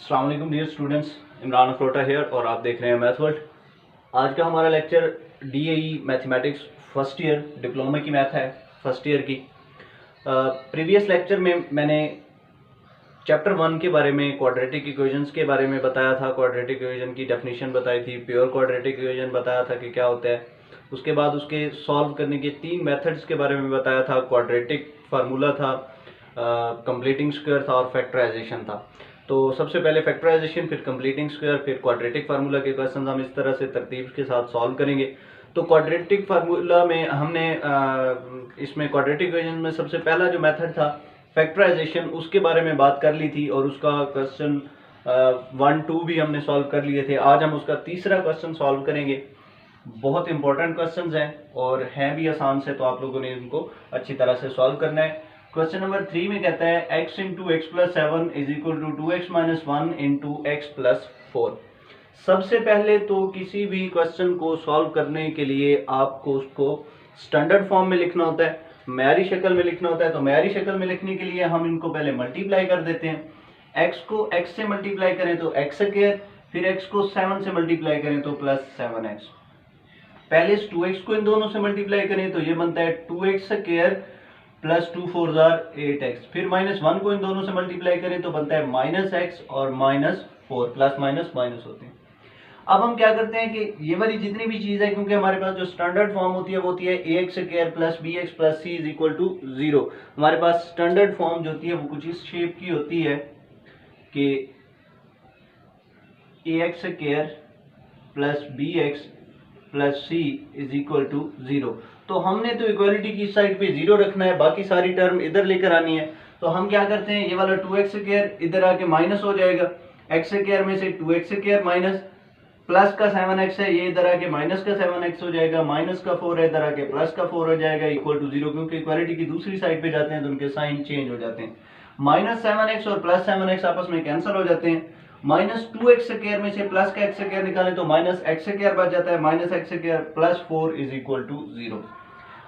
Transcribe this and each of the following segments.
अस्सलाम वालेकुम dear students, Imran अखरोटा hair और आप देख रहे हैं मैथ वर्ल्ड। आज का हमारा lecture DAE mathematics first year diploma की मैथ है, फर्स्ट ईयर की। प्रीवियस लेक्चर में मैंने चैप्टर 1 के बारे में क्वाड्रेटिक इक्वेशंस के बारे में बताया था, क्वाड्रेटिक इक्वेशन की डेफिनेशन बताई थी, प्योर क्वाड्रेटिक इक्वेशन बताया था कि क्या होता है। उसके बाद उसके सॉल्व करने के 3 मेथड्स के बारे में बताया था। क्वाड्रेटिक फार्मूला था, कंप्लीटिंग स्क्वायर था और फैक्टराइजेशन था। तो सबसे पहले फैक्टराइजेशन, फिर कंप्लीटिंग स्क्वायर, फिर क्वाड्रेटिक फार्मूला के क्वेश्चन हम इस तरह से तरतीब के साथ सॉल्व करेंगे। तो क्वाड्रेटिक फार्मूला में हमने इसमें क्वाड्रेटिक इक्वेशन में सबसे पहला जो मेथड था फैक्टराइजेशन, उसके बारे में बात कर ली थी और उसका क्वेश्चन 1, 2 भी हमने सॉल्व कर लिए थे। आज हम उसका तीसरा क्वेश्चन सॉल्व करेंगे। बहुत इंपॉर्टेंट क्वेश्चंस हैं और हैं भी आसान से, तो आप लोगों ने इनको अच्छी तरह से सॉल्व करना है। क्वेश्चन नंबर 3 में कहता है x into x plus 7 is equal to 2x minus 1 into x plus 4। सबसे पहले तो किसी भी क्वेश्चन को सॉल्व करने के लिए आपको उसको स्टैंडर्ड फॉर्म में लिखना होता है, म्यारी शक्ल में लिखना होता है। तो म्यारी शक्ल में लिखने के लिए हम इनको पहले मल्टीप्लाई कर देते हैं। x को x से मल्टीप्लाई करें तो x स्क्वायर, फिर x को 7 से मल्टीप्लाई करें तो प्लस 7x। पहले इस 2x को इन दोनों से मल्टीप्लाई करें तो ये बनता है 2x स्क्वायर प्लस 2 4 8x। फिर माइनस 1 को इन दोनों से मल्टीप्लाई करें तो बनता है माइनस x और माइनस 4, प्लस माइनस माइनस होते हैं। अब हम क्या करते हैं कि ये वाली जितनी भी चीज है, क्योंकि हमारे पास जो स्टैंडर्ड फॉर्म होती है वो होती है ax square plus bx plus c is equal to 0। हमारे पास स्टैंडर्ड फॉर्म जो होती है वो कुछ इस शेप की होती है कि ax square plus bx plus c is equal to 0। तो हमने तो इक्वालिटी की साइड पे 0 रखना है, बाकी सारी टर्म इधर लेकर आनी है। तो हम क्या करते हैं, ये वाला 2x स्क्वायर इधर आके माइनस हो जाएगा, x स्क्वायर में से 2x स्क्वायर माइनस प्लस का 7x है, ये इधर आके माइनस का 7x हो जाएगा, माइनस का 4 है, इधर आके प्लस का 4 हो जाएगा, इक्वल टू 0। क्योंकि इक्वालिटी की दूसरी साइड पे जाते हैं तो उनके साइन चेंज हो जाते हैं। माइनस 7x और प्लस 7x आपस में कैंसिल हो जाते हैं। माइनस 2x स्क्वायर में से प्लस का x स्क्वायर निकालें तो माइनस x स्क्वायर बच जाता है, minus x square plus 4 is equal to 0।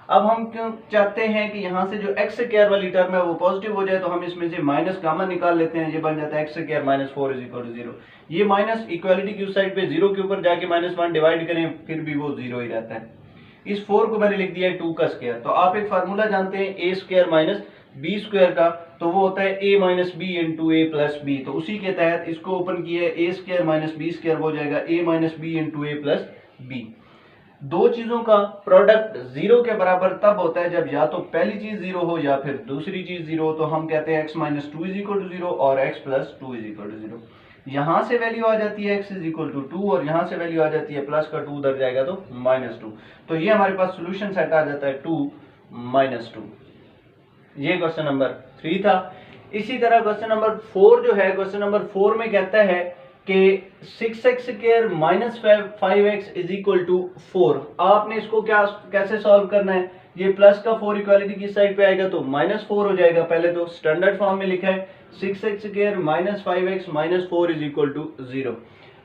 अब हम क्यों चाहते हैं कि यहाँ से जो x स्क्वायर वाली टर्म है वो पॉजिटिव हो जाए, तो हम इसमें से माइनस गामा निकाल लेते हैं। ये बन जाता है x square minus 4 is equal to 0। ये माइनस इक्वालिटी की उस साइड पे 0 के ऊपर जाके माइनस 1 डिवाइड करें फिर भी वो 0 ही रहता है। इस 4 को मैंने लिख दिया है 2 का स्क्वायर। तो आप एक फार्मूला जानते हैं a square minus b square का, तो वो होता है a minus b into a plus b. तो उसी के तहत इसको ओपन किया है, a square minus b square हो जाएगा a minus b into a plus b. दो चीजों का प्रोडक्ट 0 के बराबर तब होता है जब या तो पहली चीज 0 हो या फिर दूसरी चीज 0 हो। तो हम कहते हैं x minus 2 is equal to 0 और x plus 2 is equal to 0। यहां से वैल्यू आ जाती है x इज इक्वल टू 2 और यहां से वैल्यू आ जाती है प्लस का 2 उधर जाएगा तो माइनस 2। तो ये हमारे पास सोल्यूशन सेट आ जाता है 2 माइनस 2। ये क्वेश्चन नंबर 3 था। इसी तरह क्वेश्चन नंबर 4 जो है, क्वेश्चन नंबर 4 में कहता है कि 6x square minus 5x is equal to 4। आपने इसको कैसे सॉल्व करना है, ये प्लस का 4 इक्वालिटी की साइड पे आएगा तो माइनस 4 हो जाएगा। पहले तो स्टैंडर्ड फॉर्म में लिखा है 6x square minus 5x minus 4 is equal to 0।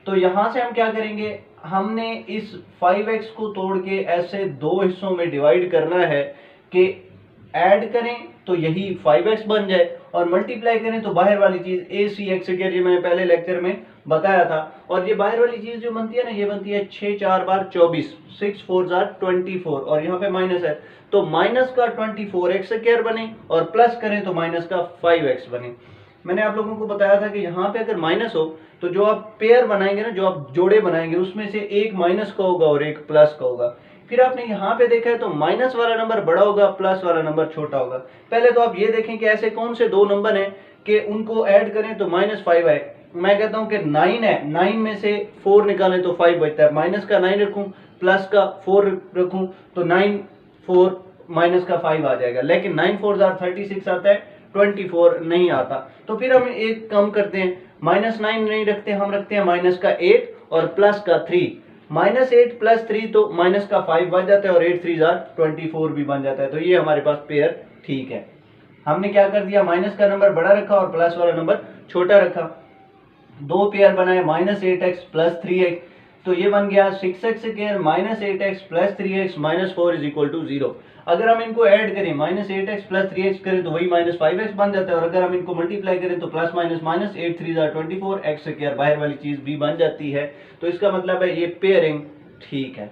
तो यहां से हम क्या करेंगे, हमने इस 5x को तोड़ के ऐसे दो हिस्सों में डिवाइड करना है कि ऐड करें तो यही 5x बन जाए और मल्टीप्लाई करें तो बाहर वाली चीज ac स्क्वायर, ये मैंने पहले लेक्चर में बताया था। और ये बाहर वाली चीज जो बनती है ना, ये बनती है 6 4 बार 24, 6 4 24 और यहाँ पे माइनस है तो माइनस का 24x स्क्वायर बने और प्लस करें तो माइनस का 5x बने। मैंने आप लोगों को बताया था कि यहाँ पे अगर माइनस हो तो जो आप पेयर बनाएंगे ना, जो आप जोड़े बनाएंगे, उसमें से एक माइनस का होगा और एक प्लस का होगा। फिर आपने यहाँ पे देखा है तो माइनस वाला नंबर बड़ा होगा, प्लस वाला नंबर छोटा होगा। पहले तो आप ये देखें कि ऐसे कौन से दो नंबर हैं कि उनको ऐड करें तो माइनस 5 आए। मैं कहता हूं कि 9 है, 9 में से 4 निकालें तो 5 बचता है। माइनस का 9 रखूं, प्लस का 4 रखूं तो 9 4 माइनस का 5 आ जाएगा। लेकिन 9 4 36 आता है, 24 नहीं आता। तो फिर हम एक काम करते हैं, माइनस 9 नहीं रखते, हम रखते हैं माइनस का 8 और प्लस का 3। माइनस 8 प्लस 3 तो माइनस का 5 बन जाता है और 8 3 24 भी बन जाता है। तो ये हमारे पास पेयर ठीक है। हमने क्या कर दिया, माइनस का नंबर बड़ा रखा और प्लस वाला नंबर छोटा रखा। दो पेयर बनाए, माइनस 8x प्लस 3x। तो ये बन गया 6x² minus 8x plus 3x minus 4 is equal to 0। अगर हम इनको ऐड करें माइनस 8x प्लस 3x करें तो वही माइनस 5x बन जाता है, और अगर हम इनको मल्टीप्लाई करें तो प्लस माइनस माइनस 8 3 24 x² बाहर वाली चीज भी बन जाती है। तो इसका मतलब है ये पेयरिंग ठीक है।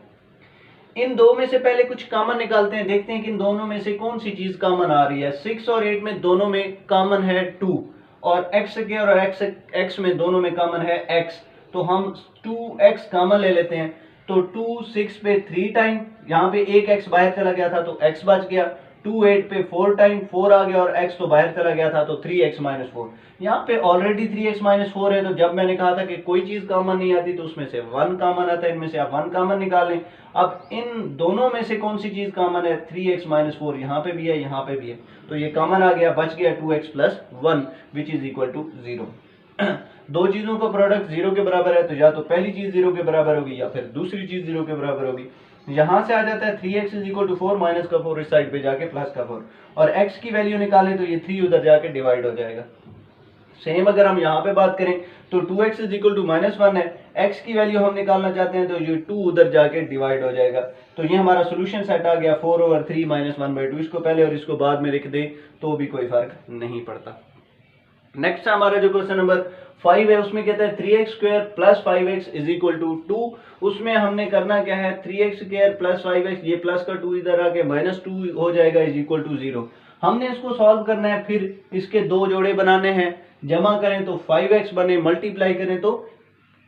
इन दो में से पहले कुछ कॉमन निकालते हैं, देखते हैं कि इन दोनों में से कौन सी चीज कॉमन आ रही है। 6 और 8 में दोनों में कॉमन है 2, और x² और x में दोनों में कॉमन है x, तो हम 2x कॉमन ले लेते हैं। तो 2 6 पे 3 टाइम, यहाँ पे एक x बाहर चला गया था तो x बच गया। 2 8 पे 4 टाइम 4 आ गया और x तो बाहर चला गया था तो 3x माइनस 4। यहाँ पे ऑलरेडी 3x माइनस 4 है, तो जब मैंने कहा था कि कोई चीज कॉमन नहीं आती तो उसमें से 1 कॉमन आता है, इनमें से आप 1 कॉमन निकालें। अब इन दोनों में से कौन सी चीज कॉमन है, 3x माइनस 4 यहाँ पे भी है यहाँ पे भी है, तो ये कॉमन आ गया, बच गया 2x plus 1 which is equal to 0। दो चीजों का प्रोडक्ट 0 के बराबर है, तो या तो पहली चीज 0 के बराबर होगी या फिर दूसरी चीज 0 के बराबर होगी। यहां से आ जाता है 3x is equal to 4 minus का 4 इस साइड पे जाके प्लस का 4, और x की वैल्यू निकालें तो ये 3 उधर जाके डिवाइड हो जाएगा। सेम अगर हम यहाँ पे बात करें तो 2x is equal to minus 1 है, x की वैल्यू हम निकालना चाहते हैं तो ये 2 उधर जाके डिवाइड हो जाएगा। तो ये हमारा सोल्यूशन सेट आ गया 4/3 माइनस 1/2। इसको पहले और इसको बाद में लिख दें तो भी कोई फर्क नहीं पड़ता। नेक्स्ट हमारा जो क्वेश्चन नंबर 5 है, उसमें कहता है 3x² plus 5x is equal to 2। उसमें हमने करना क्या है, 3x² प्लस 5x, ये प्लस का 2 इधर आके माइनस 2 हो जाएगा इज इक्वल टू 0। हमने इसको सॉल्व करना है, फिर इसके दो जोड़े बनाने हैं, जमा करें तो 5x बने, मल्टीप्लाई करें तो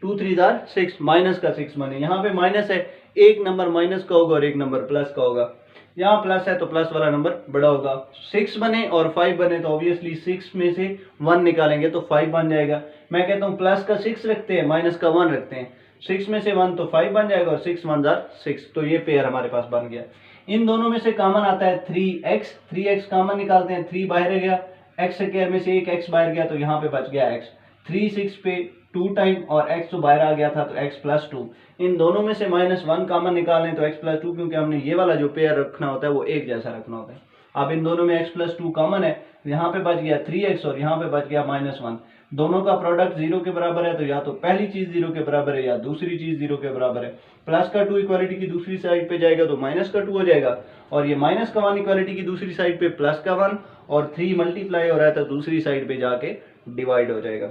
2 3 6 माइनस का 6 बने। यहाँ पे माइनस है, एक नंबर माइनस का होगा और एक नंबर प्लस का होगा, यहाँ प्लस है तो प्लस वाला नंबर बड़ा होगा। 6 बने और 5 बने तो ऑब्वियसली 6 में से 1 निकालेंगे तो 5 बन जाएगा। मैं कहता हूँ प्लस का 6 रखते हैं, माइनस का 1 रखते हैं, 6 में से 1 तो 5 बन जाएगा और 6 1 6, तो ये पेयर हमारे पास बन गया। इन दोनों में से कॉमन आता है 3x कॉमन निकालते हैं, 3 बाहर गया, x² में से एक x बाहर गया तो यहाँ पे बच गया x। 3 6 पे 2 टाइम और x तो बाहर आ गया था तो x प्लस 2। इन दोनों में से माइनस 1 कॉमन निकालें तो x प्लस 2, क्योंकि हमने ये वाला जो पेयर रखना होता है वो एक जैसा रखना होता है। अब इन दोनों में x प्लस 2 कॉमन है, यहाँ पे बच गया 3x और यहाँ पे बच गया माइनस 1। दोनों का प्रोडक्ट 0 के बराबर है, तो या तो पहली चीज 0 के बराबर है या दूसरी चीज 0 के बराबर है। प्लस का 2 इक्वालिटी की दूसरी साइड पे जाएगा तो माइनस का 2 हो जाएगा, और ये माइनस का 1 इक्वालिटी की दूसरी साइड पे प्लस का 1, और 3 मल्टीप्लाई हो रहा है तो दूसरी साइड पे जाके डिवाइड हो जाएगा।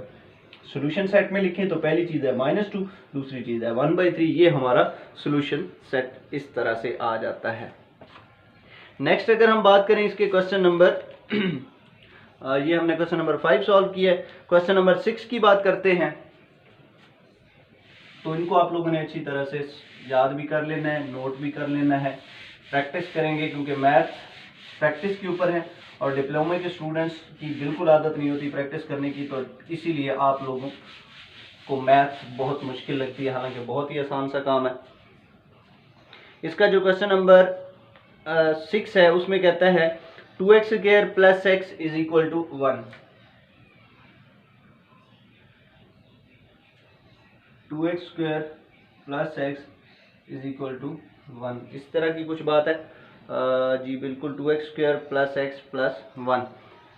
सॉल्यूशन सेट में लिखें तो पहली चीज है -2, दूसरी चीज है 1/3। ये हमारा सॉल्यूशन सेट इस तरह से आ जाता है। नेक्स्ट अगर हम बात करें इसके क्वेश्चन नंबर ये हमने क्वेश्चन नंबर 5 सॉल्व किया है। क्वेश्चन नंबर 6 की बात करते हैं, तो इनको आप लोगों ने अच्छी तरह से याद भी कर लेना है, नोट भी कर लेना है, प्रैक्टिस करेंगे, क्योंकि मैथ प्रैक्टिस के ऊपर है और डिप्लोमा के स्टूडेंट्स की बिल्कुल आदत नहीं होती प्रैक्टिस करने की, तो इसीलिए आप लोगों को मैथ बहुत मुश्किल लगती है, हालांकि बहुत ही आसान सा काम है। इसका जो क्वेश्चन नंबर 6 है उसमें कहता है 2x² plus x is equal to 1। 2x² plus x is equal to 1, इस तरह की कुछ बात है जी बिल्कुल। 2x² प्लस x प्लस 1,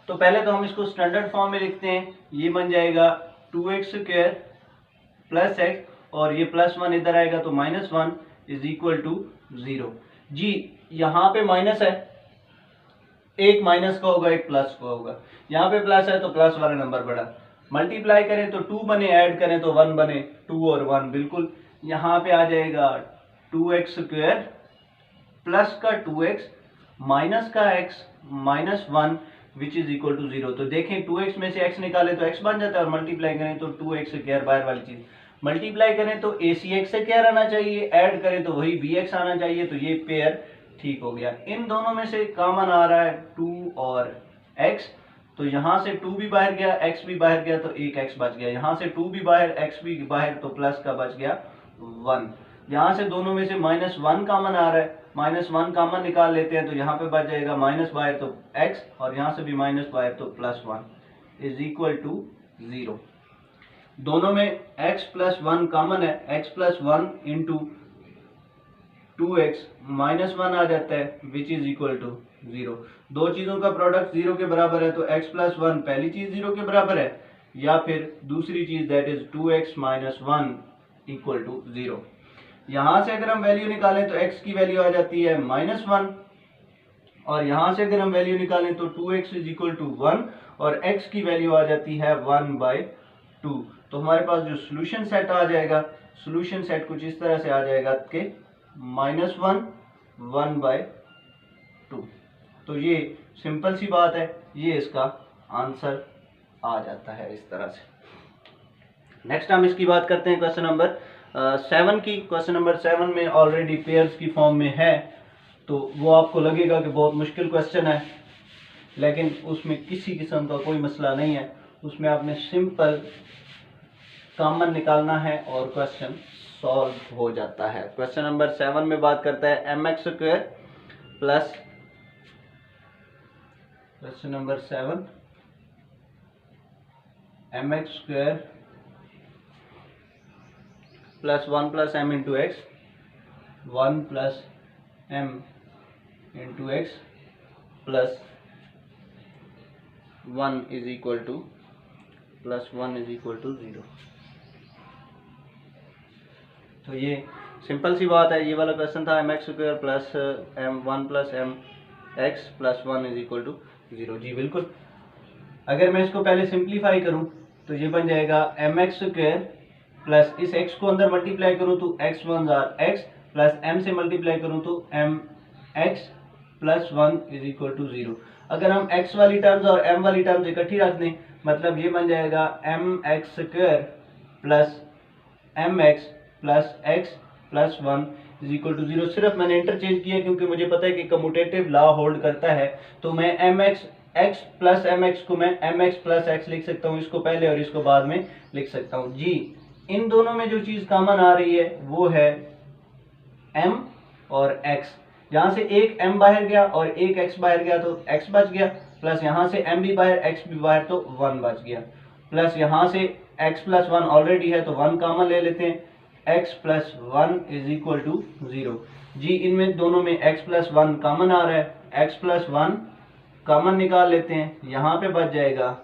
तो पहले तो हम इसको स्टैंडर्ड फॉर्म में लिखते हैं, ये बन जाएगा 2x² प्लस x और ये प्लस 1 इधर आएगा तो -1 इज इक्वल टू 0। जी यहाँ पे माइनस है, एक माइनस का होगा एक प्लस का होगा, यहाँ पे प्लस है तो प्लस वाला नंबर बड़ा, मल्टीप्लाई करें तो 2 बने, ऐड करें तो 1 बने, 2 और 1 बिल्कुल यहाँ पे आ जाएगा 2x² प्लस का 2x माइनस का x minus 1 which is equal to 0। तो देखें 2x में से x निकाले तो x बन जाता है और मल्टीप्लाई करें तो 2x² बाहर वाली चीज, मल्टीप्लाई करें तो AC(x) आना चाहिए, ऐड करें तो वही bx आना चाहिए, तो ये पेयर ठीक हो गया। इन दोनों में से कॉमन आ रहा है 2 और x, तो यहाँ से 2 भी बाहर गया, x भी बाहर गया तो एक x बच गया, यहाँ से 2 भी बाहर x भी बाहर तो प्लस का बच गया 1। यहाँ से दोनों में से -1 कॉमन आ रहा है, -1 कॉमन निकाल लेते हैं तो यहाँ पे बच जाएगा माइनस बाहर तो x और यहाँ से भी माइनस बाहर तो +1 इज इक्वल टू 0। दोनों में x प्लस 1 कॉमन है, x plus 1 into 2x minus 1 आ जाता है विच इज इक्वल टू 0। दो चीजों का प्रोडक्ट 0 के बराबर है तो x प्लस 1 पहली चीज 0 के बराबर है, या फिर दूसरी चीज that is 2x minus 1 equal to 0। यहाँ से अगर हम वैल्यू निकालें तो x की वैल्यू आ जाती है -1, और यहाँ से अगर हम वैल्यू निकालें तो 2x इज इक्वल टू 1 और x की वैल्यू आ जाती है 1/2। तो हमारे पास जो सोल्यूशन सेट आ जाएगा, सोल्यूशन सेट कुछ इस तरह से आ जाएगा कि -1 1/2। तो ये सिंपल सी बात है, ये इसका आंसर आ जाता है इस तरह से। नेक्स्ट हम इसकी बात करते हैं क्वेश्चन नंबर 7 की। क्वेश्चन नंबर 7 में ऑलरेडी पेयर्स की फॉर्म में है, तो वो आपको लगेगा कि बहुत मुश्किल क्वेश्चन है, लेकिन उसमें किसी किस्म का कोई मसला नहीं है। उसमें आपने सिंपल कॉमन निकालना है और क्वेश्चन सॉल्व हो जाता है। क्वेश्चन नंबर 7 में बात करता है mx square plus, question number 7 mx square plus 1 plus m into x, 1 plus m into x plus 1 is equal to plus 1 is equal to 0। तो ये सिंपल सी बात है, ये वाला क्वेश्चन था mx square plus m 1 plus m x plus 1 is equal to 0। जी बिल्कुल। अगर मैं इसको पहले सिंप्लीफाई करूं तो ये बन जाएगा mx स्क्वायर प्लस इस x को अंदर मल्टीप्लाई करूं तो x1 x प्लस m से मल्टीप्लाई करूं तो mx plus 1 is equal to 0। अगर हम x वाली टर्म्स और m वाली टर्म्स इकट्ठी रख दें, मतलब ये बन जाएगा mx square plus mx plus x plus 1 is equal to 0। सिर्फ मैंने इंटरचेंज किया क्योंकि मुझे पता है कि कम्यूटेटिव लॉ होल्ड करता है, तो मैं mx x प्लस mx को मैं mx प्लस x लिख सकता हूँ, इसको पहले और इसको बाद में लिख सकता हूँ। जी, इन दोनों में जो चीज कॉमन आ रही है वो है m और x। यहाँ से एक m बाहर गया और एक x बाहर गया तो x बच गया, प्लस यहाँ से m भी बाहर x भी बाहर तो 1 बच गया, प्लस यहाँ से x प्लस 1 ऑलरेडी है तो 1 कॉमन ले लेते हैं, x plus 1 is equal to 0। जी, इनमें दोनों में x प्लस 1 कॉमन आ रहा है, x प्लस 1 कॉमन निकाल लेते हैं, यहाँ पे बच जाएगा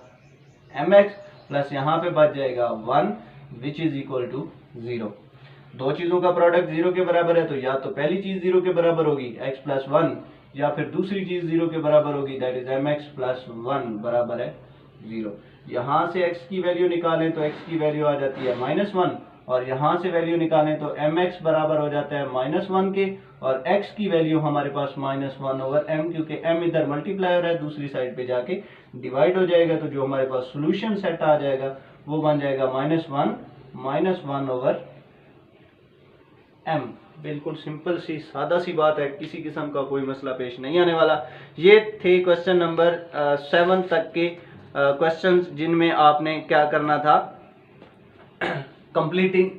mx प्लस यहाँ पे बच जाएगा 1 विच इज इक्वल टू 0। दो चीजों का प्रोडक्ट 0 के बराबर है, तो या तो पहली चीज 0 के बराबर होगी x प्लस 1, या फिर दूसरी चीज 0 के बराबर होगी, दैट इज mx प्लस 1 बराबर है 0। यहाँ से x की वैल्यू निकालें तो x की वैल्यू आ जाती है -1, और यहाँ से वैल्यू निकालें तो mx बराबर हो जाता है -1 के, और x की वैल्यू हमारे पास -1 ओवर m, क्योंकि m इधर मल्टीप्लायर है, दूसरी साइड पे जाके डिवाइड हो जाएगा, तो जो हमारे पास सोल्यूशन सेट आ जाएगा वो बन जाएगा -1 ओवर m। बिल्कुल सिंपल सी सादा सी बात है, किसी किस्म का कोई मसला पेश नहीं आने वाला। ये थे क्वेश्चन नंबर 7 तक के क्वेश्चंस जिनमें आपने क्या करना था, कंप्लीटिंग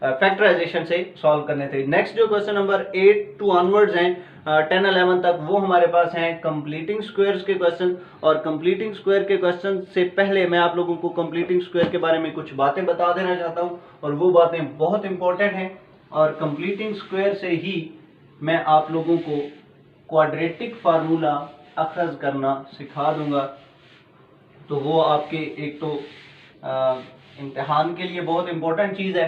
फैक्टराइजेशन से सॉल्व करने थे। नेक्स्ट जो क्वेश्चन नंबर 8 टू ऑनवर्ड्स हैं 10 11 तक, वो हमारे पास हैं कंप्लीटिंग स्क्वायर्स के क्वेश्चन। और कंप्लीटिंग स्क्वायर के क्वेश्चन से पहले मैं आप लोगों को कंप्लीटिंग स्क्वायर के बारे में कुछ बातें बता देना चाहता हूं, और वो बातें बहुत इंपॉर्टेंट हैं, और कंप्लीटिंग स्क्वायर से ही मैं आप लोगों को क्वाड्रेटिक फार्मूला अखज़ करना सिखा दूंगा। तो वो आपके एक तो इम्तिहान के लिए बहुत इंपॉर्टेंट चीज़ है,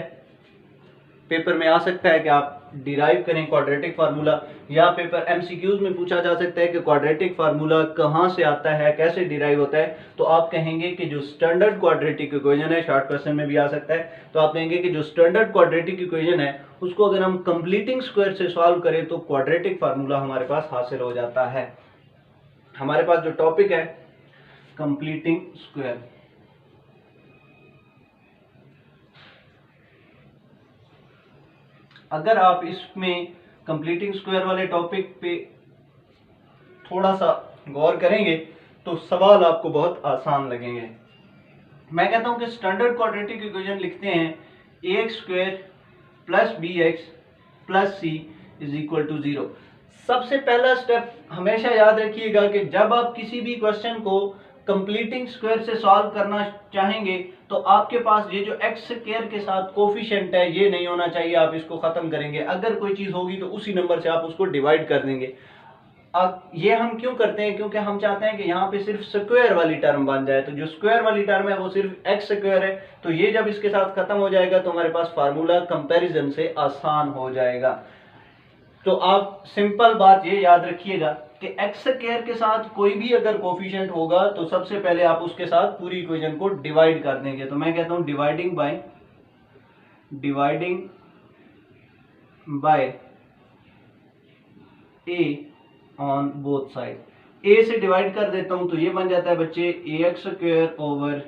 पेपर में आ सकता है कि आप डिराइव करें क्वाड्रेटिक फार्मूला, या पेपर एमसीक्यूज में पूछा जा सकता है कि क्वाड्रेटिक फार्मूला कहाँ से आता है, कैसे डिराइव होता है। तो आप कहेंगे कि जो स्टैंडर्ड क्वाड्रेटिक इक्वेशन है, शॉर्ट क्वेश्चन में भी आ सकता है, तो आप कहेंगे कि जो स्टैंडर्ड क्वाड्रेटिक इक्वेशन है उसको अगर हम कंप्लीटिंग स्क्वायर से सॉल्व करें तो क्वाड्रेटिक फार्मूला हमारे पास हासिल हो जाता है। हमारे पास जो टॉपिक है कंप्लीटिंग स्क्वायर, अगर आप इसमें कंप्लीटिंग स्क्वायर वाले टॉपिक पे थोड़ा सा गौर करेंगे तो सवाल आपको बहुत आसान लगेंगे। मैं कहता हूं कि स्टैंडर्ड क्वाड्रेटिक इक्वेशन लिखते हैं ax square plus bx plus c is equal to 0। सबसे पहला स्टेप हमेशा याद रखिएगा कि जब आप किसी भी क्वेश्चन को कंप्लीटिंग स्क्वायर से सॉल्व करना चाहेंगे तो आपके पास ये जो एक्स स्क्वायर के साथ कोफिशिएंट है ये नहीं होना चाहिए, आप इसको खत्म करेंगे। अगर कोई चीज होगी तो उसी नंबर से आप उसको डिवाइड कर देंगे। अब ये हम क्यों करते हैं, क्योंकि हम चाहते हैं कि यहाँ पे सिर्फ स्क्वायर वाली टर्म बन जाए। तो जो स्क्वायर वाली टर्म है वो सिर्फ एक्स स्क्वायर है, तो ये जब इसके साथ खत्म हो जाएगा तो हमारे पास फार्मूला कंपैरिजन से आसान हो जाएगा। तो आप सिंपल बात ये याद रखिएगा कि एक्स स्क्वायर के साथ कोई भी अगर कोफिशिएंट होगा तो सबसे पहले आप उसके साथ पूरी इक्वेशन को डिवाइड कर देंगे। तो मैं कहता हूं dividing by a on both side. A से डिवाइड कर देता हूं तो ये बन जाता है बच्चे a x square over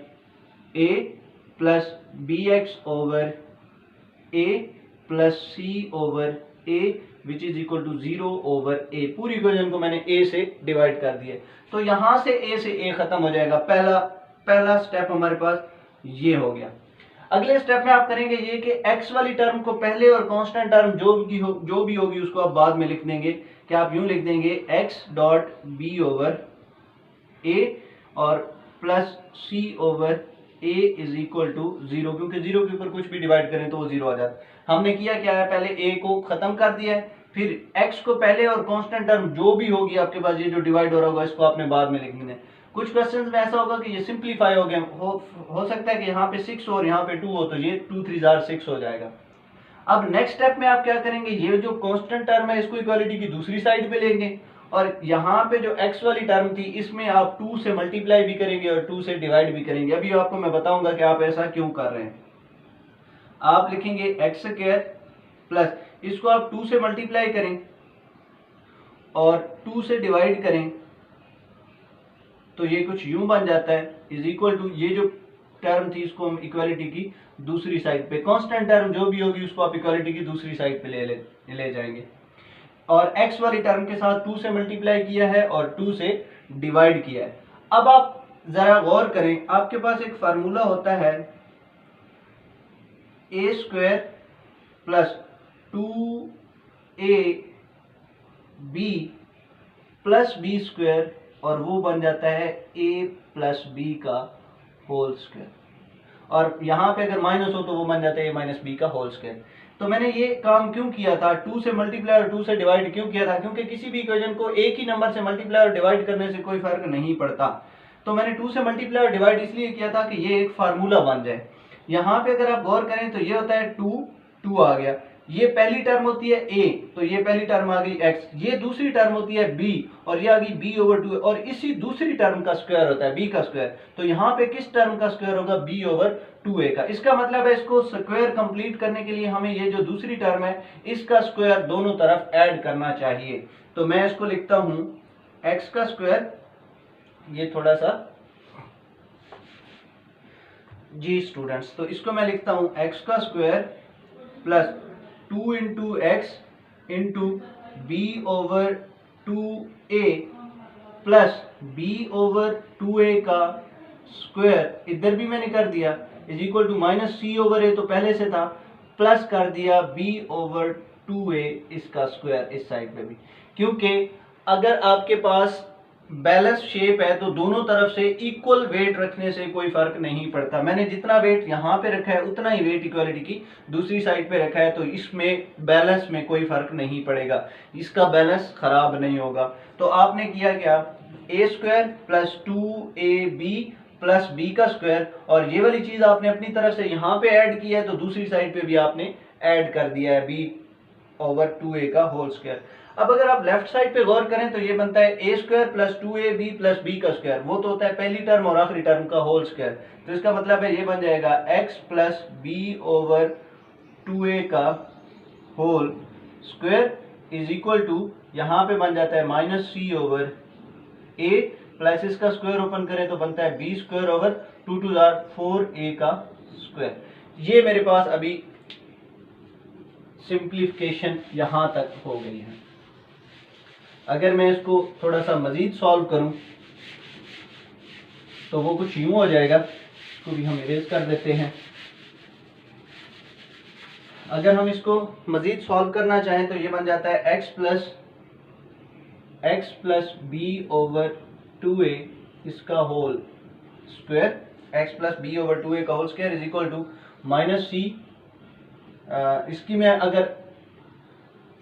a plus b x over a plus c over a which is equal to 0 over a. पूरी इक्वेशन को मैंने ए से डिवाइड कर दिया, तो यहां से ए खत्म हो जाएगा। पहला स्टेप हमारे पास ये हो गया। अगले स्टेप में आप करेंगे ये कि x वाली टर्म को पहले और कांस्टेंट टर्म जो भी होगी उसको आप बाद में लिख देंगे, कि आप यूं लिख देंगे x dot b over a और plus c over a is equal to 0, क्योंकि 0 के ऊपर कुछ भी डिवाइड करें तो वो 0 आ जाता है। हमने किया क्या है, पहले a को खत्म कर दिया है, फिर x को पहले और कांस्टेंट टर्म जो भी होगी आपके पास ये जो डिवाइड हो रहा होगा इसको आपने बाद में लिखना है। कुछ क्वेश्चंस में ऐसा होगा कि ये सिंपलीफाई हो गया, हो सकता है कि यहाँ पे 6 और यहाँ पे 2 हो, तो ये 2 3 जार 6 हो जाएगा। अब नेक्स्ट स्टेप में आप क्या करेंगे, ये जो कांस्टेंट टर्म है इसको इक्वालिटी की दूसरी साइड पे लेंगे और यहाँ पे जो x वाली टर्म थी इसमें आप 2 से मल्टीप्लाई भी करेंगे और 2 से डिवाइड भी करेंगे। अभी आपको मैं बताऊंगा कि आप ऐसा क्यों कर रहे हैं। आप लिखेंगे एक्स स्क्वायर प्लस इसको आप 2 से मल्टीप्लाई करें और 2 से डिवाइड करें तो ये कुछ यूं बन जाता है इज इक्वल टू, ये जो टर्म थी इसको हम इक्वालिटी की दूसरी साइड पे, कांस्टेंट टर्म जो भी होगी उसको आप इक्वालिटी की दूसरी साइड पे ले जाएंगे और x वाली टर्म के साथ 2 से मल्टीप्लाई किया है और 2 से डिवाइड किया है। अब आप जरा गौर करें, आपके पास एक फार्मूला होता है a square plus 2ab plus b square और वो बन जाता है a प्लस बी का होल स्क्वायर, और यहाँ पे अगर माइनस हो तो वो बन जाता है a माइनस बी का होल स्क्वायर। तो मैंने ये काम क्यों किया था, 2 से मल्टीप्लाई और 2 से डिवाइड क्यों किया था, क्योंकि किसी भी इक्वेशन को एक ही नंबर से मल्टीप्लाई और डिवाइड करने से कोई फर्क नहीं पड़ता। तो मैंने 2 से मल्टीप्लाई और डिवाइड इसलिए किया था कि ये एक फार्मूला बन जाए। यहाँ पे अगर आप गौर करें तो ये होता है 2 आ गया, ये पहली टर्म होती है a, तो ये पहली टर्म आ गई x, ये दूसरी टर्म होती है b और ये आ गई b ओवर 2, और इसी दूसरी टर्म का स्क्वायर होता है b का स्क्वायर। तो यहाँ पे किस टर्म का स्क्वायर होगा, b ओवर 2a का। इसका मतलब है इसको स्क्वायर कंप्लीट करने के लिए हमें ये जो दूसरी टर्म है इसका स्क्वायर दोनों तरफ ऐड करना चाहिए। तो मैं इसको लिखता हूं x का स्क्वायर, ये थोड़ा सा जी स्टूडेंट्स, तो इसको मैं लिखता हूं x का square plus 2 into x into b over 2a plus b over 2a का स्क्वायर, इधर भी मैंने कर दिया, is equal to minus c over a तो पहले से था, प्लस कर दिया b ओवर 2a इसका स्क्वायर इस साइड पे भी, क्योंकि अगर आपके पास बैलेंस शेप है तो दोनों तरफ से इक्वल वेट रखने से कोई फर्क नहीं पड़ता। मैंने जितना वेट यहाँ पे रखा है उतना ही वेट इक्वालिटी की दूसरी साइड पे रखा है, तो इसमें बैलेंस में कोई फर्क नहीं पड़ेगा, इसका बैलेंस खराब नहीं होगा। तो आपने किया क्या, a square plus 2ab plus b का स्क्वायर, और ये वाली चीज आपने अपनी तरफ से यहाँ पे ऐड किया है तो दूसरी साइड पे भी आपने ऐड कर दिया है b ओवर 2a का होल स्क्वायर। अब अगर आप लेफ्ट साइड पे गौर करें तो ये बनता है a square plus 2ab plus b का स्क्वायर, वो तो होता है पहली टर्म और आखिरी टर्म का होल स्क्वायर। तो इसका मतलब है ये बन जाएगा x plus b over 2a का whole square is equal to, यहाँ पे बन जाता है minus c over a plus इसका स्क्वायर ओपन करें तो बनता है b स्क्वायर ओवर 2 2 4a का स्क्वायर। ये मेरे पास अभी सिंप्लीफिकेशन यहां तक हो गई है। अगर मैं इसको थोड़ा सा मजीद सॉल्व करूं तो वो कुछ यूं हो जाएगा, इसको भी हम इरेज कर देते हैं। अगर हम इसको मजीद सॉल्व करना चाहें तो ये बन जाता है x plus b over 2a इसका whole square, x plus b over 2a का whole square is equal to minus c, इसकी मैं अगर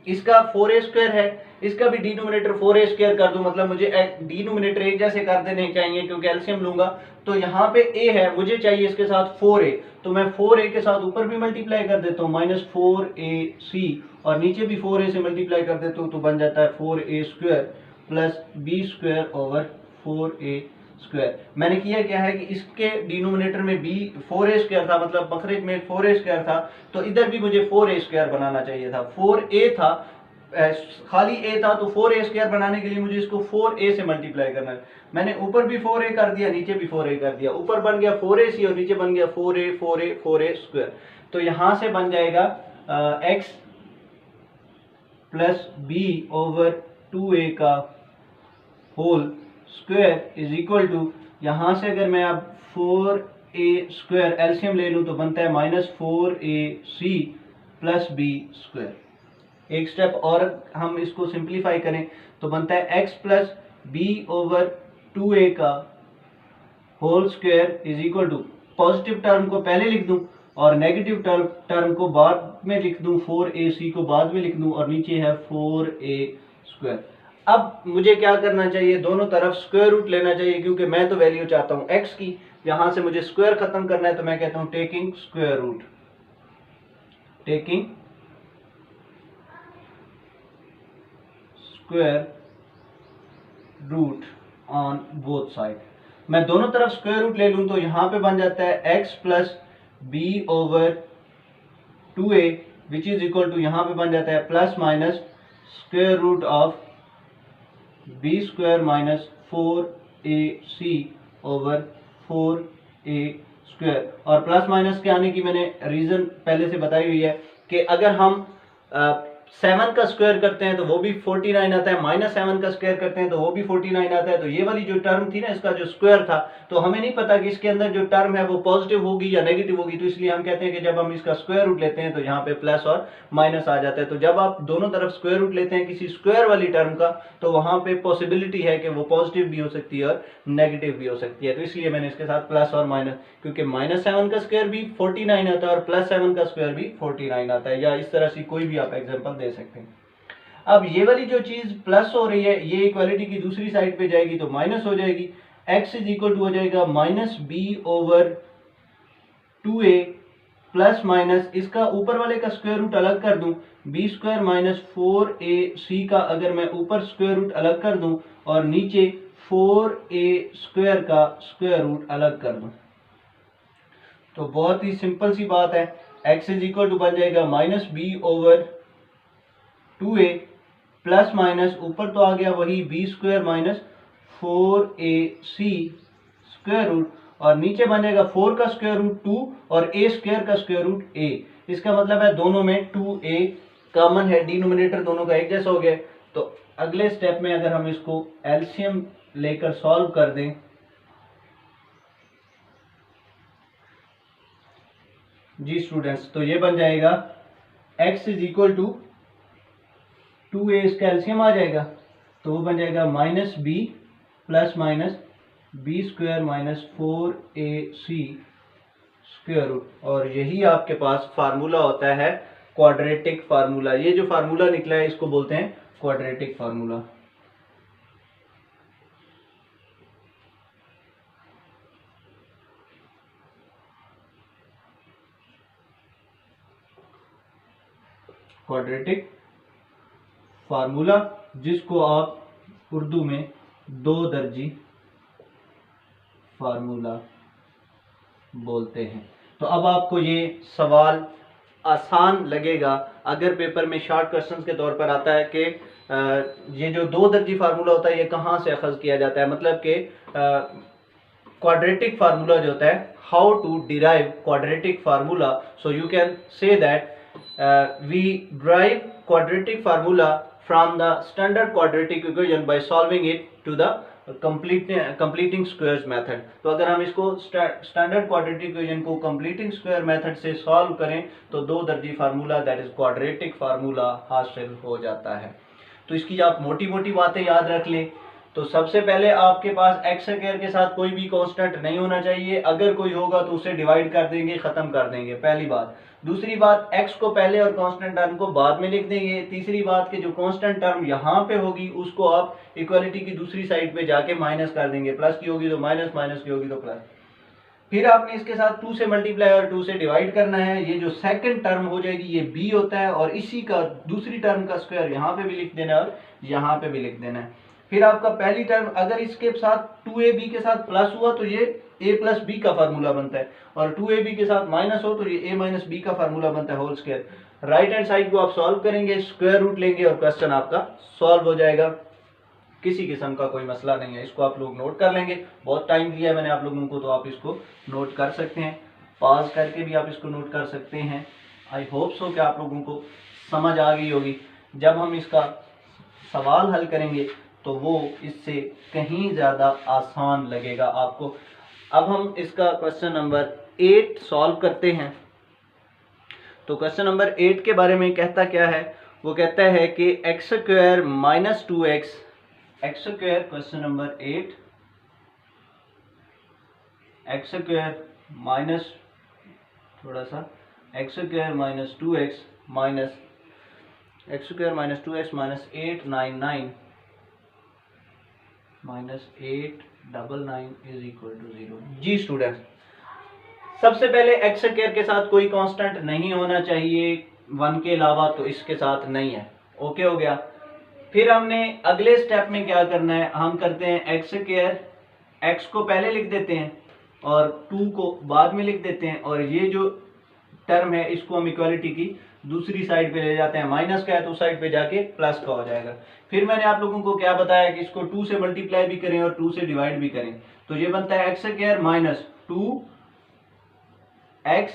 इसका 4a स्क्वायर है, इसका भी डिनोमिनेटर 4a² कर दूं, मतलब मुझे डिनोमिनेटर एक जैसे कर देने चाहिए क्योंकि एलसीएम लूंगा। तो यहाँ पे a है, मुझे चाहिए इसके साथ 4a, तो मैं 4a के साथ ऊपर भी मल्टीप्लाई कर देता हूँ -4ac, और नीचे भी 4a से मल्टीप्लाई कर देता हूँ, तो बन जाता है 4a² plus b² over 4a²। मैंने किया क्या है कि इसके डिनोमिनेटर में b 4a² था, मतलब मखरज में 4a² था, तो इधर भी मुझे 4a² बनाना चाहिए था। 4a था, खाली a था, तो 4a² बनाने के लिए मुझे इसको 4a से मल्टीप्लाई करना है। मैंने ऊपर भी 4a कर दिया, नीचे भी 4a कर दिया, ऊपर बन गया 4ac और नीचे बन गया 4a²। तो यहां से बन जाएगा x plus b over 2a का whole square is equal to, यहां से अगर मैं अब 4a² एलसीएम ले लूं तो बनता है -4ac प्लस b²। एक स्टेप और हम इसको सिंप्लीफाई करें तो बनता है x plus b over 2a का whole square is equal to, positive term को पहले लिख दूं और नेगेटिव टर्म को बाद में लिख दूं, 4ac को बाद में लिख दूं, और नीचे है 4a²। अब मुझे क्या करना चाहिए, दोनों तरफ स्क्वायर रूट लेना चाहिए, क्योंकि मैं तो वैल्यू चाहता हूं x की, यहां से मुझे स्क्वायर खत्म करना है, तो मैं कहता हूं taking square root, taking square root on both side. मैं दोनों तरफ स्क्वायर रूट ले लूं तो यहां पे बन जाता है x plus b over 2a which is equal to, यहां पे बन जाता है plus minus square root of b² minus 4ac over 4a²। और प्लस माइनस के आने की मैंने रीजन पहले से बताई हुई है कि अगर हम 7 का स्क्वायर करते हैं तो वो भी 49 आता है, -7 का स्क्वायर करते हैं तो वो भी 49 आता है। तो ये वाली जो टर्म थी ना, इसका जो स्क्वायर था, तो हमें नहीं पता कि इसके अंदर जो टर्म है वो पॉजिटिव होगी या नेगेटिव होगी, तो इसलिए हम कहते हैं कि जब हम इसका स्क्वायर रूट लेते हैं तो यहाँ पे प्लस और माइनस आ जाता है। तो जब आप दोनों तरफ स्क्वायर रूट लेते हैं किसी स्क्वायर वाली टर्म का, तो वहां पे पॉसिबिलिटी है कि वो पॉजिटिव भी हो सकती है और नेगेटिव भी हो सकती है। तो इसलिए मैंने इसके साथ प्लस और माइनस, क्योंकि -7 का स्क्वायर भी 49 आता है और +7 का स्क्वायर भी 49 आता है, या इस तरह से कोई भी आप एग्जांपल दे सकते हैं। अब ये वाली जो चीज प्लस हो रही है, ये इक्वालिटी की दूसरी साइड पे जाएगी तो माइनस हो जाएगी। x इज इक्वल टू हो जाएगा -b over 2a plus minus, इसका ऊपर वाले का स्क्वायर रूट अलग कर दूं, b² माइनस 4ac का अगर मैं ऊपर स्क्वायर रूट अलग कर दूं और नीचे 4a² का स्क्वायर रूट अलग कर दूं, तो बहुत ही सिंपल सी बात है। x इज इक्वल टू बन जाएगा -b over 2a plus minus, ऊपर तो आ गया वही b² minus 4ac square root, और नीचे बन जाएगा 4 का स्क्वायर रूट 2 और a² का स्क्वायर रूट a। इसका मतलब है दोनों में 2a कॉमन है, डिनोमिनेटर दोनों का एक जैसा हो गया। तो अगले स्टेप में अगर हम इसको एलसीएम लेकर सॉल्व कर दें, जी स्टूडेंट्स, तो ये बन जाएगा x is equal to 2a, इसका एलसीएम आ जाएगा तो वो बन जाएगा -b plus minus b² minus 4ac square root, और यही आपके पास फार्मूला होता है क्वाड्रेटिक फार्मूला। ये जो फार्मूला निकला है इसको बोलते हैं क्वाड्रेटिक फार्मूला। क्वाड्रेटिक फार्मूला, जिसको आप उर्दू में 2 दर्जी फार्मूला बोलते हैं। तो अब आपको ये सवाल आसान लगेगा अगर पेपर में शॉर्ट क्वेश्चंस के तौर पर आता है कि ये जो 2 दर्जी फार्मूला होता है ये कहाँ से अखज़ किया जाता है, मतलब कि क्वाड्रेटिक फार्मूला जो होता है, how to derive quadratic formula. So you can say that we derive quadratic formula from the standard quadratic equation by solving it to the completing squares method। तो अगर हम इसको स्टैंडर्ड क्वाड्रेटिक इक्वेशन को completing square method से solve करें तो 2 दर्जी formula, that is quadratic formula, हासिल हो जाता है। तो इसकी आप मोटी मोटी बातें याद रख लें। तो सबसे पहले आपके पास एक्स स्क्वायर के साथ कोई भी कांस्टेंट नहीं होना चाहिए, अगर कोई होगा तो उसे डिवाइड कर देंगे, खत्म कर देंगे, पहली बात। दूसरी बात, एक्स को पहले और कांस्टेंट टर्म को बाद में लिख देंगे। तीसरी बात कि जो कांस्टेंट टर्म यहाँ पे होगी उसको आप इक्वालिटी की दूसरी साइड पे जाके माइनस कर देंगे, प्लस की होगी तो माइनस, माइनस की होगी तो प्लस। फिर आपने इसके साथ 2 से मल्टीप्लाई और 2 से डिवाइड करना है। ये जो सेकंड टर्म हो जाएगी ये b होता है, और इसी का दूसरी टर्म का स्क्वायर यहाँ पे भी लिख देना है और यहाँ पे भी लिख देना है। फिर आपका पहली टर्म अगर इसके साथ 2ab के साथ प्लस हुआ तो ये a प्लस बी का फार्मूला बनता है, और 2ab के साथ माइनस हो तो ये a माइनस बी का फार्मूला बनता है, whole square. Right hand side को आप सॉल्व करेंगे, स्क्वायर रूट लेंगे और क्वेश्चन आपका सॉल्व हो जाएगा। किसी किस्म का कोई मसला नहीं है, इसको आप लोग नोट कर लेंगे। बहुत टाइम दिया है मैंने आप लोगों को, तो आप इसको नोट कर सकते हैं, पॉज करके भी आप इसको नोट कर सकते हैं। आई होप सो कि आप लोगों को समझ आ गई होगी। जब हम इसका सवाल हल करेंगे तो वो इससे कहीं ज़्यादा आसान लगेगा आपको। अब हम इसका क्वेश्चन नंबर 8 सॉल्व करते हैं। तो क्वेश्चन नंबर 8 के बारे में कहता क्या है, वो कहता है कि x square minus 2x, x square, question number 8, x square minus, थोड़ा सा, एक्स स्क्वायर माइनस 2x माइनस x square minus 2x minus 899 minus 899 is equal to 0। जी स्टूडेंट, सबसे पहले एक्स स्क्वायर के साथ कोई कांस्टेंट नहीं होना चाहिए 1 के अलावा, तो इसके साथ नहीं है, ओके हो गया। फिर हमने अगले स्टेप में क्या करना है, हम करते हैं एक्स स्क्वायर, एक्स को पहले लिख देते हैं और 2 को बाद में लिख देते हैं, और ये जो टर्म है इसको हम इक्वालिटी की दूसरी साइड पे ले जाते हैं, माइनस का है तो उस साइड पे जाके प्लस का हो जाएगा। फिर मैंने आप लोगों को क्या बताया कि इसको 2 से मल्टीप्लाई भी करें और 2 से डिवाइड भी करें, तो ये बनता है एक्स स्क्वायर माइनस 2x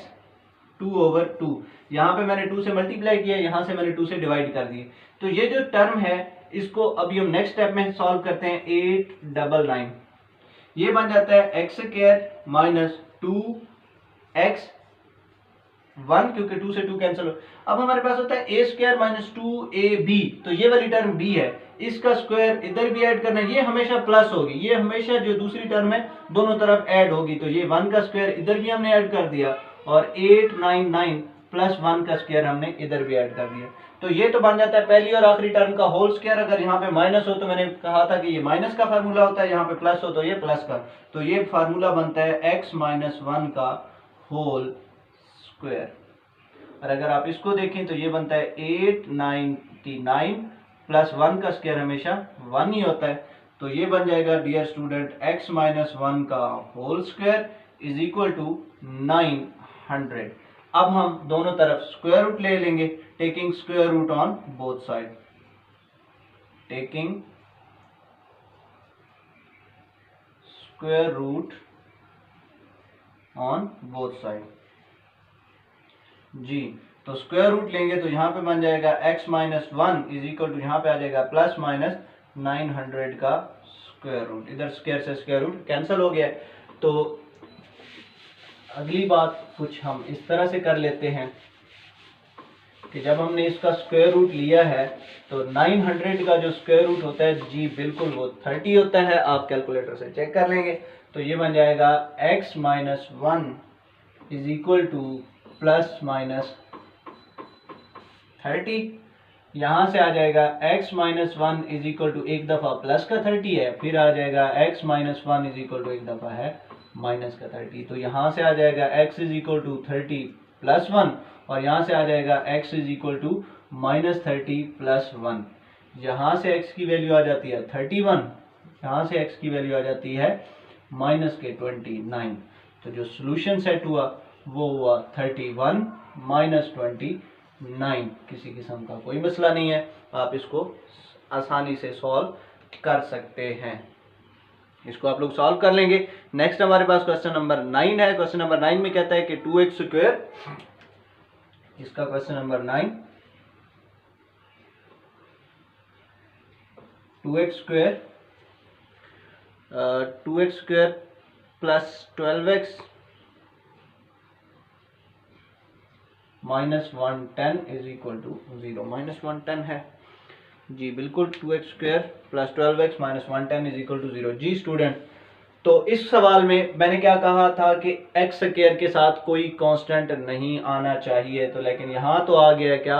2/2। यहाँ पे मैंने 2 से मल्टीप्लाई किया, यहाँ से मैंने 2 से डिवाइड कर दिए। तो ये जो टर्म है इसको अभी हम नेक्स्ट स्टेप में सॉल्व करते हैं, 899, ये बन जाता है एक्स स्क्वायर माइनस 2x 1, क्योंकि 2 से 2 कैंसिल हो। अब हमारे पास होता है a स्क्वायर माइनस 2ab, तो ये वाली टर्म b है, इसका स्क्वायर इधर भी ऐड करना है, ये हमेशा प्लस होगी, ये हमेशा जो दूसरी टर्म है दोनों तरफ ऐड होगी, तो ये 1 का स्क्वायर इधर भी हमने ऐड कर दिया, और 899 प्लस 1 का स्क्वायर हमने इधर भी ऐड कर दिया। तो ये तो बन जाता है पहली और आखिरी टर्म का होल स्क्वायर। अगर यहाँ पे माइनस हो तो मैंने कहा था कि ये माइनस का फार्मूला होता है, यहाँ पे प्लस हो तो ये प्लस का, तो ये फार्मूला बनता है x माइनस 1 का होल स्क्वायर। और अगर आप इसको देखें तो ये बनता है 899 प्लस 1 का स्क्वायर हमेशा 1 ही होता है, तो ये बन जाएगा डियर स्टूडेंट x माइनस 1 का whole square is equal to 900। अब हम दोनों तरफ स्क्वायर रूट ले लेंगे, taking square root on both side, taking square root on both side. जी, तो स्क्वायर रूट लेंगे तो यहाँ पे बन जाएगा x minus 1 is equal to, यहाँ पे आ जाएगा प्लस माइनस 900 का स्क्वायर रूट, इधर स्क्वायर से स्क्वायर रूट कैंसिल हो गया। तो अगली बात कुछ हम इस तरह से कर लेते हैं कि जब हमने इसका स्क्वायर रूट लिया है तो 900 का जो स्क्वायर रूट होता है, जी बिल्कुल वो 30 होता है, आप कैलकुलेटर से चेक कर लेंगे। तो ये बन जाएगा x minus 1 is equal to plus minus 30, यहाँ से आ जाएगा x minus 1 is equal to, एक दफ़ा प्लस का 30 है, फिर आ जाएगा x minus 1 is equal to एक दफ़ा है माइनस का 30, तो यहाँ से आ जाएगा x is equal to 30 plus 1, और यहाँ से आ जाएगा x is equal to minus 30 plus 1। यहाँ से x की वैल्यू आ जाती है 31, यहाँ से x की वैल्यू आ जाती है माइनस के 29। तो जो सोल्यूशन सेट हुआ वो हुआ 31 माइनस 29। किसी किस्म का कोई मसला नहीं है, आप इसको आसानी से सॉल्व कर सकते हैं, इसको आप लोग सॉल्व कर लेंगे। नेक्स्ट हमारे पास क्वेश्चन नंबर 9 है। क्वेश्चन नंबर 9 में कहता है कि 2x स्क्वायर, इसका question number 9, 2x square plus 12x minus 110 is equal to 0, minus 110 है। जी बिल्कुल, 2x² plus 12x minus 110 is equal to 0। जी स्टूडेंट, तो इस सवाल में मैंने क्या कहा था कि x² के साथ कोई कांस्टेंट नहीं आना चाहिए, तो लेकिन यहाँ तो आ गया क्या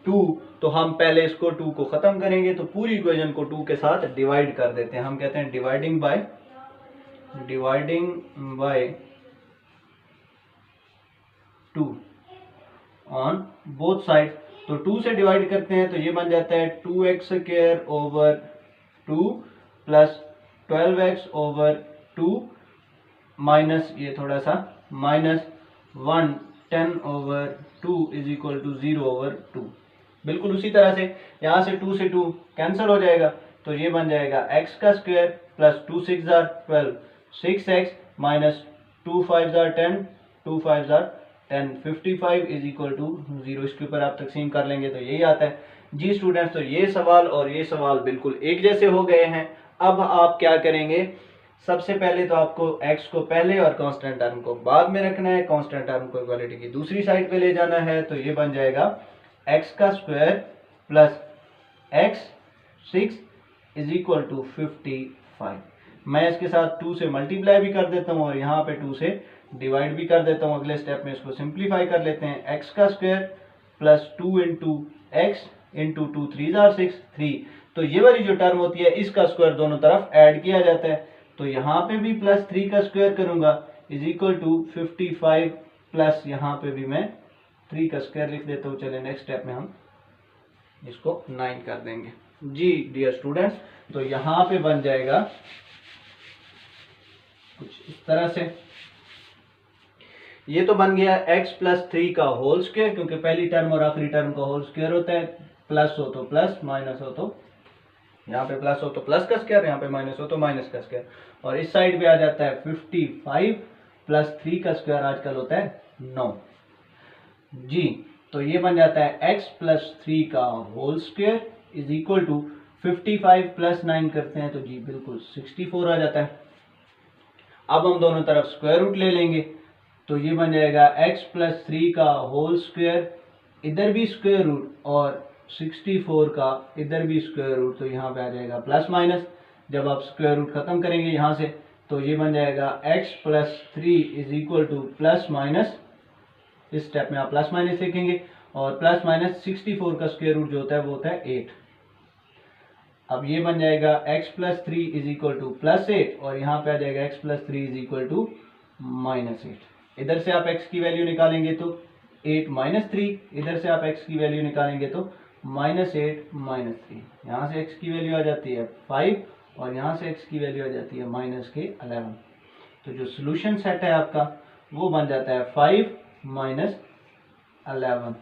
2, तो हम पहले इसको 2 को ख़त्म करेंगे, तो पूरी इक्वेशन को 2 के साथ डिवाइड कर देते हैं। हम कहते हैं dividing by 2 on both side. तो 2 से डिवाइड करते हैं तो ये बन जाता है 2x² over 2 plus 12x over 2 minus ये थोड़ा सा minus 110 over 2 is equal to 0 over 2। बिल्कुल उसी तरह से यहाँ से 2 से 2 कैंसिल हो जाएगा, तो ये बन जाएगा x का square plus 2 6 12 6x minus 2 5 10 2 5 10 55 is equal to 0। इसके ऊपर आप तकसीम कर लेंगे तो यही आता है। जी स्टूडेंट्स, तो ये सवाल और ये सवाल बिल्कुल एक जैसे हो गए हैं। अब आप क्या करेंगे, सबसे पहले तो आपको x को पहले और कांस्टेंट टर्म को बाद में रखना है, कांस्टेंट टर्म को इक्वालिटी की दूसरी साइड पे ले जाना है। तो ये बन जाएगा x का square plus x 6 is equal to 55। मैं इसके साथ 2 से मल्टीप्लाई भी कर देता हूँ और यहाँ पे 2 से डिवाइड भी कर देता हूँ। अगले स्टेप में इसको सिंप्लीफाई कर लेते हैं। x का square plus 2 into x into 2 3 6 3। तो ये वाली जो टर्म होती है इसका स्क्वायर दोनों तरफ ऐड किया जाता है, तो यहाँ पे भी प्लस 3 का स्क्वायर करूंगा इज इक्वल टू 55 प्लस यहाँ पे भी मैं 3 का स्क्वायर लिख देता हूँ। चले नेक्स्ट स्टेप में हम इसको 9 कर देंगे। जी डियर स्टूडेंट्स, तो यहाँ पे बन जाएगा कुछ इस तरह से। ये तो बन गया x प्लस 3 का होल स्क्वायर, क्योंकि पहली टर्म और आखिरी टर्म का होल स्क्वायर होता है। प्लस हो तो प्लस, माइनस हो तो यहाँ पे प्लस हो तो प्लस का स्क्वायर, यहाँ पे माइनस हो तो माइनस का स्क्वायर। और इस साइड पे आ जाता है 55 प्लस 3 का स्क्वायर आजकल होता है 9। जी तो ये बन जाता है x प्लस 3 का whole square is equal to 55 plus 9 करते हैं तो जी बिल्कुल 64 आ जाता है। अब हम दोनों तरफ स्क्वायर रूट ले लेंगे, तो ये बन जाएगा x प्लस 3 का होल स्क्वायर, इधर भी स्क्वायर रूट और 64 का इधर भी स्क्वायर रूट, तो यहाँ पे आ जाएगा प्लस माइनस। जब आप स्क्वायर रूट खत्म करेंगे यहाँ से तो ये बन जाएगा x plus 3 is equal to plus minus, इस स्टेप में आप प्लस माइनस लिखेंगे और प्लस माइनस 64 का स्क्वायर रूट जो होता है वो होता है 8। अब ये बन जाएगा x plus 3 is equal to plus 8 और यहाँ पे आ जाएगा x plus 3 is equal to minus 8। इधर से आप x की वैल्यू निकालेंगे तो 8 माइनस 3, इधर से आप x की वैल्यू निकालेंगे तो माइनस 8 माइनस 3। यहाँ से x की वैल्यू आ जाती है 5 और यहाँ से x की वैल्यू आ जाती है माइनस के 11। तो जो सोल्यूशन सेट है आपका वो बन जाता है 5 माइनस 11।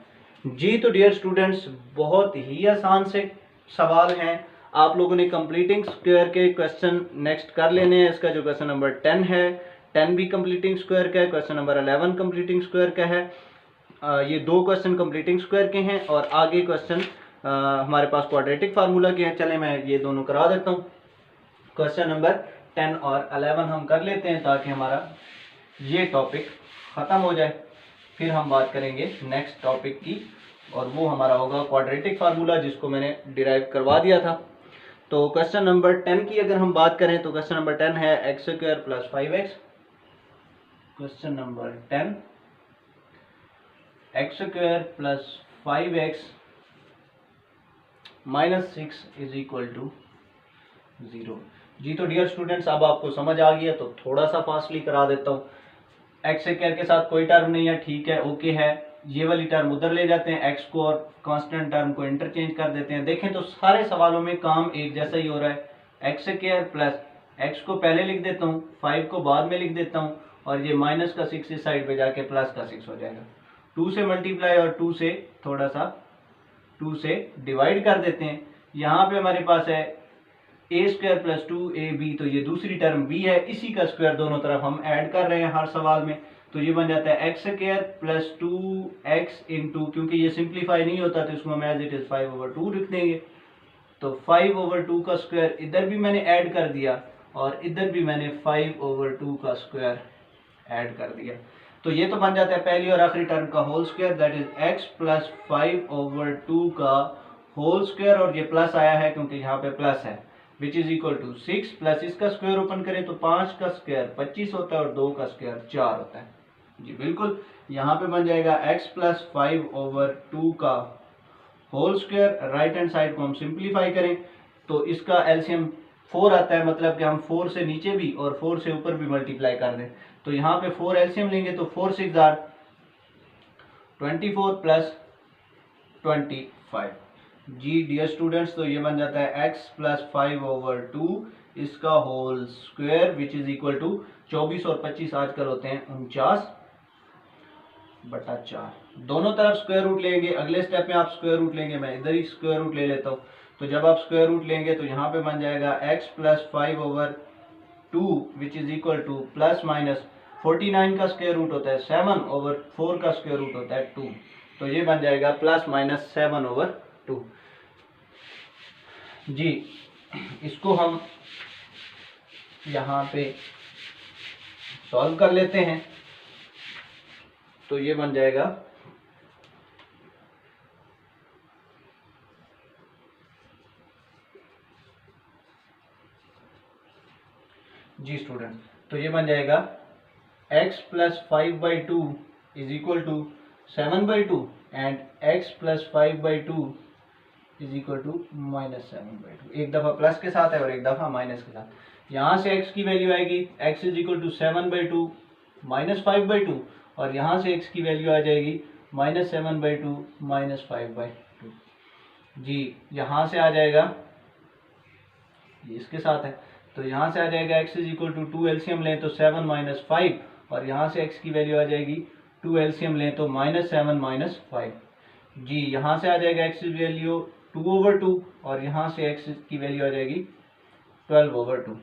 जी तो डियर स्टूडेंट्स, बहुत ही आसान से सवाल हैं। आप लोगों ने कंप्लीटिंग स्क्वायर के क्वेश्चन नेक्स्ट कर लेने हैं। इसका जो क्वेश्चन नंबर 10 है, 10 भी कंप्लीटिंग स्क्वायर का है, क्वेश्चन नंबर 11 कंप्लीटिंग स्क्वायर का है। ये दो क्वेश्चन कंप्लीटिंग स्क्वायर के हैं और आगे क्वेश्चन हमारे पास क्वाड्रेटिक फार्मूला के हैं। चले मैं ये दोनों करा देता हूँ। क्वेश्चन नंबर 10 और 11 हम कर लेते हैं ताकि हमारा ये टॉपिक ख़त्म हो जाए, फिर हम बात करेंगे नेक्स्ट टॉपिक की और वो हमारा होगा क्वाड्रेटिक फार्मूला, जिसको मैंने डिराइव करवा दिया था। तो क्वेश्चन नंबर 10 की अगर हम बात करें तो क्वेश्चन नंबर 10 है x square plus 5x। Question number 10 x square plus 5x minus 6 is equal to 0। जी तो डियर स्टूडेंट्स, अब आपको समझ आ गया तो थोड़ा सा फास्टली करा देता हूँ। एक्स स्क्वायर के साथ कोई टर्म नहीं है, ठीक है, ओके है। ये वाली टर्म उधर ले जाते हैं, एक्स को और कांस्टेंट टर्म को इंटरचेंज कर देते हैं। देखें तो सारे सवालों में काम एक जैसा ही हो रहा है। एक्स स्क्वायर प्लस एक्स को पहले लिख देता हूँ, 5 को बाद में लिख देता हूँ और ये माइनस का 6 इस साइड पे जाके प्लस का 6 हो जाएगा। 2 से मल्टीप्लाई और 2 से थोड़ा सा 2 से डिवाइड कर देते हैं। यहाँ पे हमारे पास है ए स्क्वायर प्लस 2ab, तो ये दूसरी टर्म b है, इसी का स्क्वायर दोनों तरफ हम ऐड कर रहे हैं हर सवाल में। तो ये बन जाता है x square plus 2x into, क्योंकि ये सिंप्लीफाई नहीं होता तो इसको हम एज इट इज 5/2 लिख देंगे। तो 5/2 का स्क्वायर इधर भी मैंने ऐड कर दिया और इधर भी मैंने 5/2 का स्क्वायर ऐड कर दिया। तो ये तो बन जाता है पहली और आखिरी टर्म का whole square, that is x plus 5/2 का होल स्क्वायर और ये प्लस आया है क्योंकि यहाँ पे प्लस है, which is equal to 6 plus इसका स्क्वायर ओपन करें तो 5 का स्क्वायर 25 होता है और 2 का स्क्वायर 4 होता है। जी बिल्कुल, यहाँ पे बन जाएगा x प्लस 5/2 का whole square. Right hand side को हम सिंप्लीफाई करें तो इसका एलसीएम 4 आता है, मतलब कि हम 4 से नीचे भी और 4 से ऊपर भी मल्टीप्लाई कर दें। तो यहाँ पे 4 एलसीएम लेंगे तो 4 6 आर 24 प्लस 25। जी डियर स्टूडेंट्स, तो ये बन जाता है x प्लस 5/2 इसका whole square which is equal to 24 और 25 आजकल होते हैं 49/4। दोनों तरफ स्क्वायर रूट लेंगे। अगले स्टेप में आप स्क्वायर रूट लेंगे, मैं इधर ही स्क्वायर रूट ले लेता हूँ। तो जब आप स्क्वायर रूट लेंगे तो यहाँ पे बन जाएगा x plus 5/2 which is equal to plus minus 49 का स्क्वायर रूट होता है 7/4 का स्क्वायर रूट होता है 2। तो ये बन जाएगा प्लस माइनस 7/2। जी इसको हम यहाँ पे सॉल्व कर लेते हैं तो ये बन जाएगा जी स्टूडेंट, तो ये बन जाएगा x plus 5/2 is equal to 7/2 and x plus 5/2 is equal to minus 7/2। एक दफा प्लस के साथ है और एक दफा माइनस के साथ। यहाँ से x की वैल्यू आएगी x is equal to 7/2 minus 5/2 और यहाँ से x की वैल्यू आ जाएगी माइनस 7/2 माइनस 5/2। जी यहाँ से आ जाएगा, ये इसके साथ है तो यहाँ से आ जाएगा x is equal to 2 LCM लें तो 7 माइनस 5 और यहाँ से x की वैल्यू आ जाएगी 2 एलसीएम लें तो माइनस 7 माइनस 5। जी यहाँ से आ जाएगा x की वैल्यू 2/2 और यहाँ से x की वैल्यू आ जाएगी 12/2।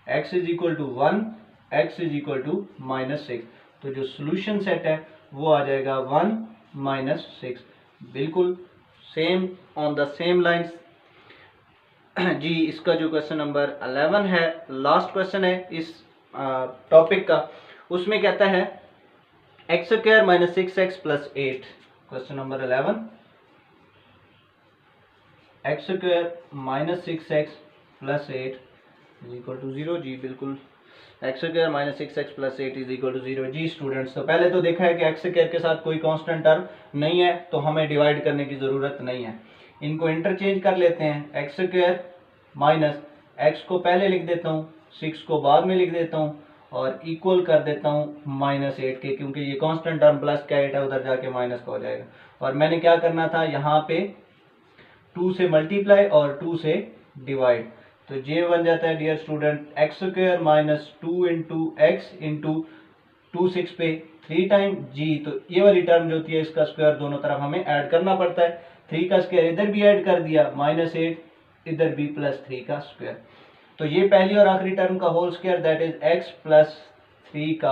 x is equal to 1, x is equal to minus 6। तो जो सोल्यूशन सेट है वो आ जाएगा 1 माइनस 6। बिल्कुल same on the same lines. जी इसका जो क्वेश्चन नंबर 11 है, लास्ट क्वेश्चन है इस टॉपिक का, उसमें कहता है x square minus 6x plus 8। Question number 11, x square minus 6x plus 8 is equal to 0। जी बिल्कुल, x square minus 6x plus 8 is equal to 0। जी स्टूडेंट्स, तो पहले तो देखा है कि x स्क्वायर के साथ कोई कांस्टेंट टर्म नहीं है तो हमें डिवाइड करने की जरूरत नहीं है। इनको इंटरचेंज कर लेते हैं। x स्क्वायर माइनस x को पहले लिख देता हूँ, 6 को बाद में लिख देता हूँ और इक्वल कर देता हूँ माइनस 8 के, क्योंकि ये कांस्टेंट टर्म प्लस का 8 है उधर जाके माइनस का हो जाएगा। और मैंने क्या करना था, यहाँ पे 2 से मल्टीप्लाई और 2 से डिवाइड। तो ये बन जाता है dear student x square minus 2 into x into 2 6 पे 3 टाइम जी। तो ये वाली टर्म जो होती है इसका स्क्वायर दोनों तरफ हमें ऐड करना पड़ता है। 3 का स्क्वायर इधर भी ऐड कर दिया, माइनस 8 इधर भी प्लस 3 का स्क्वायर। तो ये पहली और आखिरी टर्म का whole square that is x plus 3 का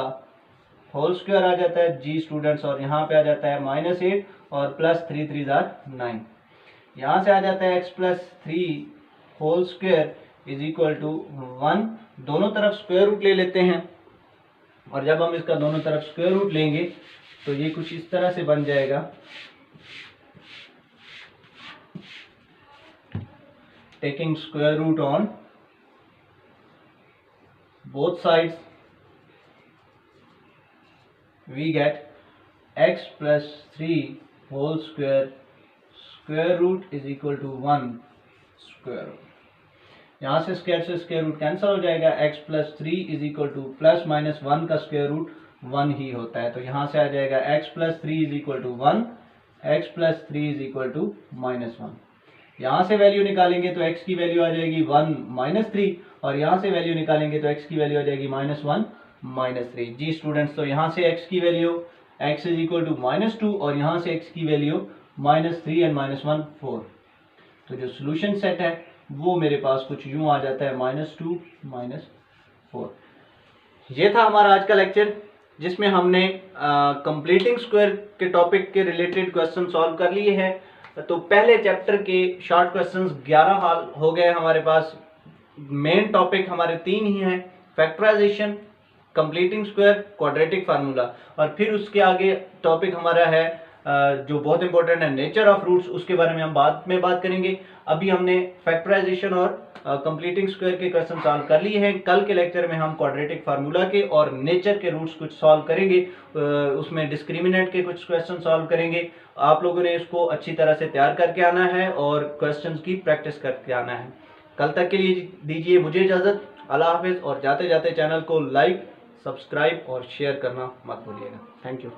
होल स्क्वायर आ जाता है जी स्टूडेंट्स। और यहाँ पे आ जाता है माइनस 8 और प्लस 3 3 9। यहाँ से आ जाता है x plus 3 whole square is equal to 1। दोनों तरफ स्क्वायर रूट ले लेते हैं और जब हम इसका दोनों तरफ स्क्वायर रूट लेंगे तो ये कुछ इस तरह से बन जाएगा। Taking square root on both sides we get x plus 3 whole square root is equal to 1 square root। यहाँ से स्क्वायर रूट कैंसिल हो जाएगा। x plus 3 is equal to plus minus 1 का स्क्वायर रूट 1 ही होता है। तो यहाँ से आ जाएगा x plus 3 is equal to 1, x plus 3 is equal to minus 1। यहाँ से वैल्यू निकालेंगे तो x की वैल्यू आ जाएगी 1 माइनस 3 और यहाँ से वैल्यू निकालेंगे तो x की वैल्यू आ जाएगी माइनस 1 माइनस 3। जी स्टूडेंट्स, तो यहाँ से x की value x is equal to minus 2 और यहाँ से x की वैल्यू माइनस 3 एंड माइनस 1 4। तो जो सोल्यूशन सेट है वो मेरे पास कुछ यूं आ जाता है माइनस 2 माइनस 4। ये था हमारा आज का लेक्चर जिसमें हमने कंप्लीटिंग स्क्वायर के टॉपिक के रिलेटेड क्वेश्चन सॉल्व कर लिए हैं। तो पहले चैप्टर के शॉर्ट क्वेश्चंस 11 हाल हो गए हमारे पास। मेन टॉपिक हमारे 3 ही हैं, factorisation, completing square, quadratic formula. और फिर उसके आगे टॉपिक हमारा है जो बहुत इंपॉर्टेंट है नेचर ऑफ रूट्स, उसके बारे में हम बाद में बात करेंगे। अभी हमने फैक्टराइजेशन और कंप्लीटिंग स्क्वायर के क्वेश्चन सॉल्व कर लिए हैं। कल के लेक्चर में हम क्वाड्रेटिक फार्मूला के और नेचर के रूट्स कुछ सॉल्व करेंगे, उसमें डिस्क्रिमिनेंट के कुछ क्वेश्चन सॉल्व करेंगे। आप लोगों ने इसको अच्छी तरह से तैयार करके आना है और क्वेश्चन की प्रैक्टिस करके आना है। कल तक के लिए दीजिए मुझे इजाज़त। अल्लाह हाफिज़। और जाते जाते चैनल को लाइक, सब्सक्राइब और शेयर करना मत भूलिएगा। Thank you.